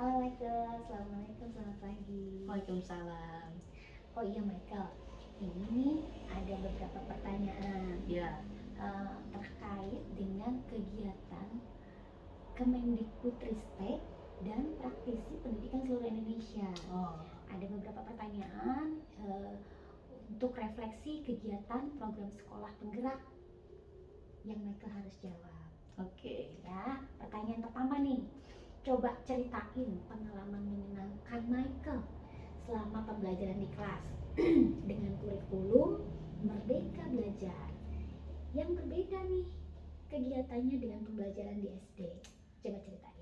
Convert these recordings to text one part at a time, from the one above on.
Halo Michael, Assalamualaikum, selamat pagi. Waalaikumsalam. Oh iya Michael, ini nih ada beberapa pertanyaan Ya. terkait dengan kegiatan Kemendikbudristek dan praktisi pendidikan seluruh Indonesia. Oh. Ada beberapa pertanyaan untuk refleksi kegiatan program sekolah penggerak yang Michael harus jawab. Oke. Ya, pertanyaan pertama nih. Coba ceritain pengalaman menyenangkan Michael selama pembelajaran di kelas dengan kurikulum Merdeka Belajar. Yang berbeda nih kegiatannya dengan pembelajaran di SD. Coba ceritain.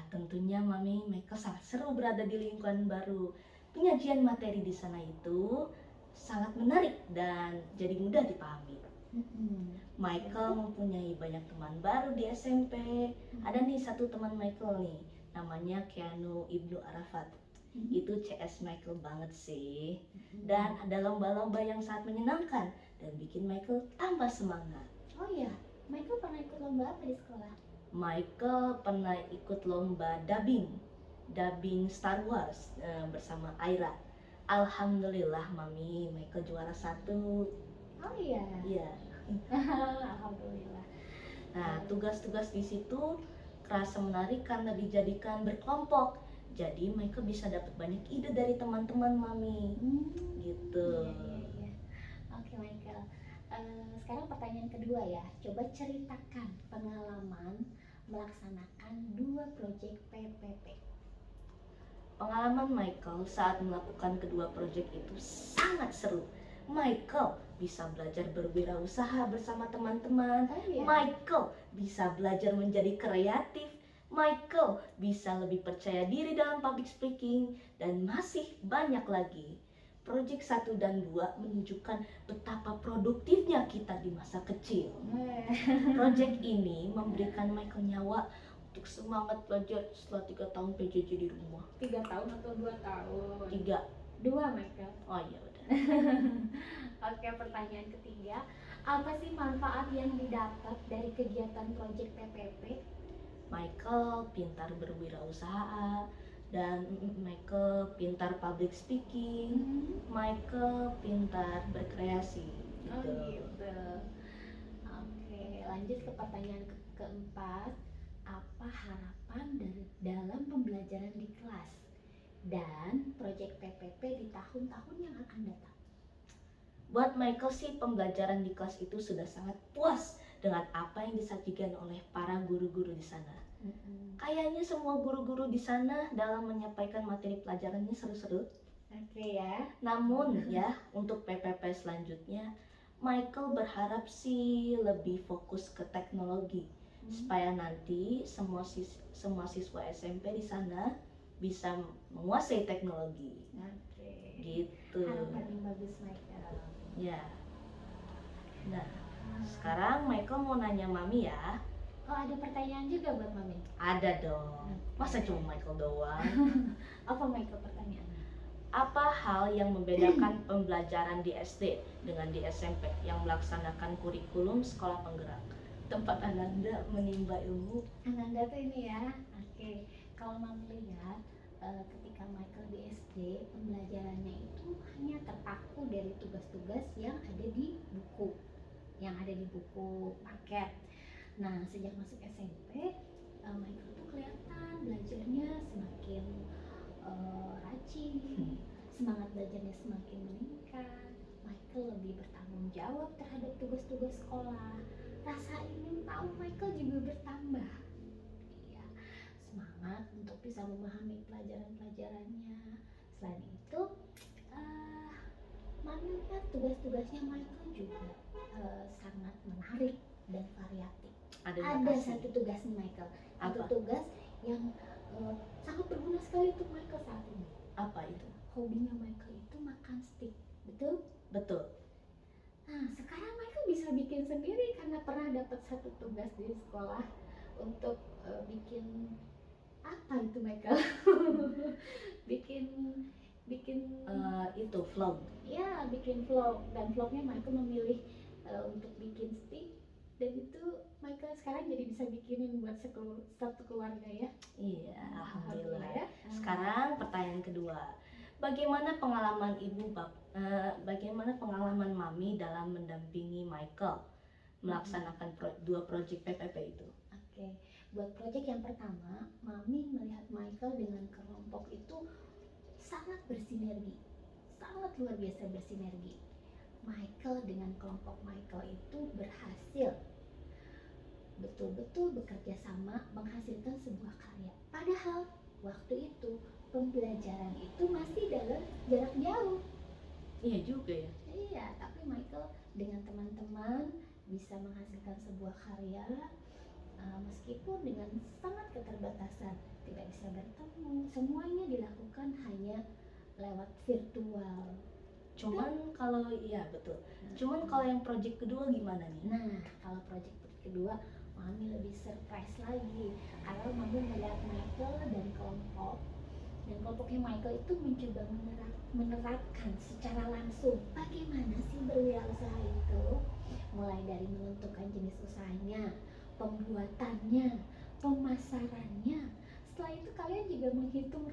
Tentunya Mami Michael sangat seru berada di lingkungan baru. Penyajian materi di sana itu sangat menarik dan jadi mudah dipahami. Michael mempunyai banyak teman baru di SMP. Ada nih satu teman Michael nih, namanya Keanu Ibnu Arafat. Itu CS Michael banget sih. Dan ada lomba-lomba yang sangat menyenangkan dan bikin Michael tambah semangat. Oh iya, Michael pernah ikut lomba apa di sekolah? Michael pernah ikut lomba dubbing Star Wars bersama Aira. Alhamdulillah Mami, Michael juara 1. Oh iya. Iya. Alhamdulillah. Nah, tugas-tugas di situ kerasa menarik karena dijadikan berkelompok. Jadi Michael bisa dapat banyak ide dari teman-teman Mami. Gitu. Iya. Oke Michael. Sekarang pertanyaan kedua ya. Coba ceritakan pengalaman melaksanakan 2 proyek PPP. Pengalaman Michael saat melakukan kedua proyek itu sangat seru. Michael bisa belajar berwirausaha bersama teman-teman. Oh, iya. Michael bisa belajar menjadi kreatif. Michael bisa lebih percaya diri dalam public speaking, dan masih banyak lagi. Proyek 1 dan 2 menunjukkan betapa produktifnya kita di masa kecil. Proyek ini memberikan Michael nyawa untuk semangat belajar setelah 3 tahun PJJ di rumah. 3 tahun atau 2 tahun? 3. 2 Michael. Oh iya udah. Oke, pertanyaan ketiga. Apa sih manfaat yang didapat dari kegiatan proyek PPP? Michael pintar berwirausaha, dan Michael pintar public speaking. Michael pintar berkreasi gitu. Oh gitu. Oke, lanjut ke pertanyaan keempat. Apa harapan dalam pembelajaran di kelas dan proyek PPP di tahun-tahun yang akan datang? Buat Michael sih, pembelajaran di kelas itu sudah sangat puas dengan apa yang disajikan oleh para guru-guru di sana. Kayaknya semua guru-guru di sana dalam menyampaikan materi pelajarannya seru-seru. Oke ya. Namun ya, untuk PPP selanjutnya, Michael berharap sih lebih fokus ke teknologi, supaya nanti semua siswa SMP di sana bisa menguasai teknologi. Oke. Gitu. Harapan yang bagus Michael. Ya. Nah, sekarang Michael mau nanya Mami ya. Oh, ada pertanyaan juga buat Mami? Ada dong. Masa cuma Michael doang? Apa Michael pertanyaannya? Apa hal yang membedakan pembelajaran di SD dengan di SMP yang melaksanakan kurikulum sekolah penggerak? Tempat Ananda menimba ilmu. Ananda tuh ini ya. Oke, kalau Mami lihat ketika Michael di SD, pembelajarannya itu hanya terpaku dari tugas-tugas yang ada di buku, paket. Nah, sejak masuk SMP, Michael tuh kelihatan belajarnya semakin rajin, semangat belajarnya semakin meningkat. Michael lebih bertanggung jawab terhadap tugas-tugas sekolah. Rasa ingin tahu Michael juga bertambah. Iya, semangat untuk bisa memahami pelajaran-pelajarannya. Selain itu, Mami lihat tugas-tugasnya Michael juga sangat menarik dan variatif. Ada satu tugas nih Michael, satu tugas yang sangat berguna sekali untuk Michael saat ini. Apa itu? Hobinya Michael itu makan steak, betul? Betul. Nah, sekarang Michael bisa bikin sendiri karena pernah dapat satu tugas di sekolah untuk bikin apa itu Michael? bikin itu vlog. Ya, bikin vlog, dan vlognya Michael memilih untuk bikin steak, dan itu Michael sekarang jadi bisa bikinin buat satu keluarga ya. Iya, alhamdulillah. Ya. Sekarang pertanyaan kedua. Bagaimana pengalaman bagaimana pengalaman Mami dalam mendampingi Michael melaksanakan dua proyek PPP itu? Oke, buat proyek yang pertama, Mami melihat Michael dengan kelompok itu sangat bersinergi, sangat luar biasa bersinergi. Michael dengan kelompok Michael itu berhasil betul-betul bekerja sama menghasilkan sebuah karya. Padahal waktu itu pembelajaran itu masih dalam jarak jauh. Iya juga ya. Iya, tapi Michael dengan teman-teman bisa menghasilkan sebuah karya meskipun dengan sangat keterbatasan, tidak bisa bertemu. Semuanya dilakukan hanya lewat virtual. Cuman kalau yang proyek kedua gimana nih? Nah, kalau proyek kedua Mami lebih surprise lagi karena Mami melihat Michael dan kelompoknya Michael itu mencoba menerapkan secara langsung bagaimana sih berwirausaha itu, mulai dari menentukan jenis usahanya, pembuatannya, pemasarannya. Setelah itu kalian juga menghitung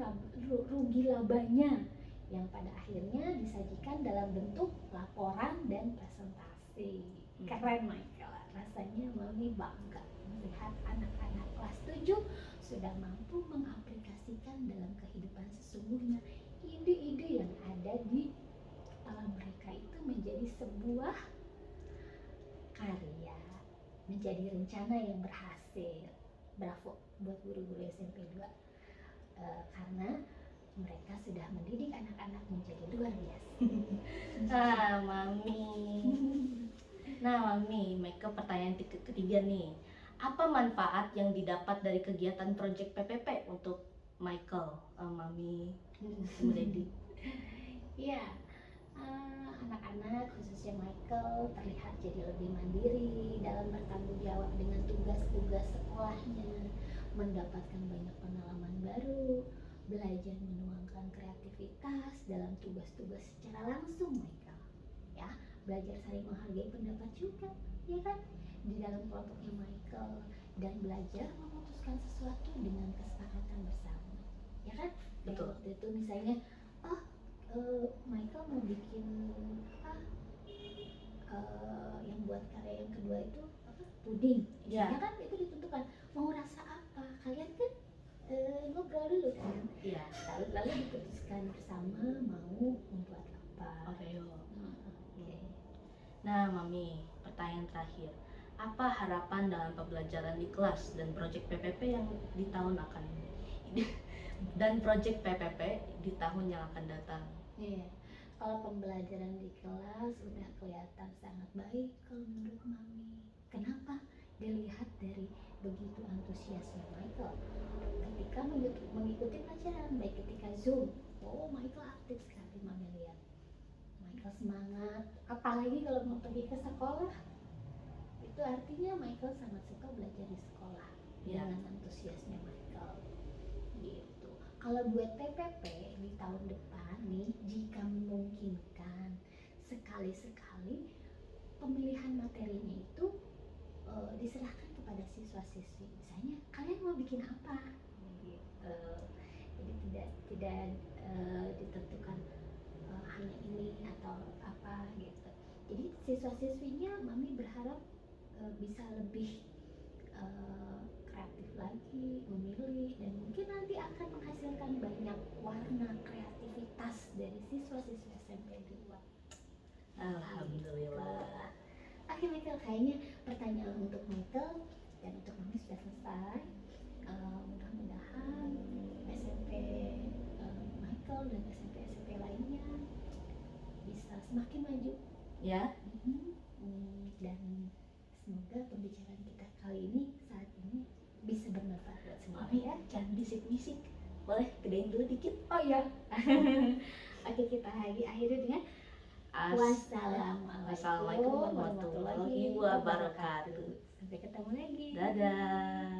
rugi labanya yang pada akhirnya disajikan dalam bentuk laporan dan presentasi. Keren Michael, rasanya Mami bangga melihat anak-anak kelas 7 sudah mampu mengaplikasikan dalam kehidupan sesungguhnya ide-ide yang ada di kepala mereka itu menjadi sebuah karya, menjadi rencana yang berhasil. Bravo buat guru-guru SMP 2 karena mereka sudah mendidik anak-anak menjadi luar biasa. Mami, Michael, pertanyaan ketiga nih. Apa manfaat yang didapat dari kegiatan proyek PPP untuk Michael, Mami, Lady? Iya, anak-anak khususnya Michael terlihat jadi lebih mandiri dalam bertanggung jawab dengan tugas-tugas sekolahnya, mendapatkan banyak pengalaman baru, belajar menuangkan kreativitas dalam tugas-tugas secara langsung Michael, ya, belajar saling menghargai pendapat juga, ya kan, di dalam kelompoknya Michael, dan belajar memutuskan sesuatu dengan kesepakatan bersama, ya kan. Betul. Waktu itu misalnya, Michael mau bikin yang buat karya yang kedua itu puding, ya kan, itu ditentukan mau rasa apa, kalian kan ngobrol dulu kan, Iya. lalu diputuskan bersama mau membuat apa. Oreo. Oke. Nah, Mami, pertanyaan terakhir. Apa harapan dalam pembelajaran di kelas dan proyek PPP yang di tahun akan di tahun yang akan datang? Iya. Kalau pembelajaran di kelas udah kelihatan sangat baik kalau menurut Mami. Kenapa? Dilihat dari begitu antusiasnya Michael ketika mengikuti pelajaran, baik ketika Zoom. Michael aktif sekali Mami lihat. Michael semangat, apalagi kalau mau pergi ke sekolah. Itu artinya Michael sangat suka belajar di sekolah dengan antusiasnya Michael. Gitu. Kalau buat PPP di tahun depan nih, jika memungkinkan, sekali-sekali pemilihan materinya itu diserahkan kepada siswa-siswi. Misalnya, kalian mau bikin apa? Gitu. Jadi tidak ditentukan hanya ini atau apa gitu. Jadi siswa-siswinya Mami berharap bisa lebih kreatif lagi, memilih, dan mungkin nanti akan menghasilkan banyak warna kreativitas dari siswa-siswa SMP 2. Alhamdulillah. Oke Michael, kayaknya pertanyaan untuk Michael dan untuk Mami sudah selesai. Mudah-mudahan SMP Michael dan SMP lainnya bisa semakin maju, Ya. Dan semoga pembicaraan kita kali ini saat ini bisa bermanfaat buat semua. Mami, jangan bisik-bisik, boleh gedein dulu dikit. Oh iya. Oke, kita akhiri dengan wassalamualaikum warahmatullahi wabarakatuh. Sampai ketemu lagi. Dadah.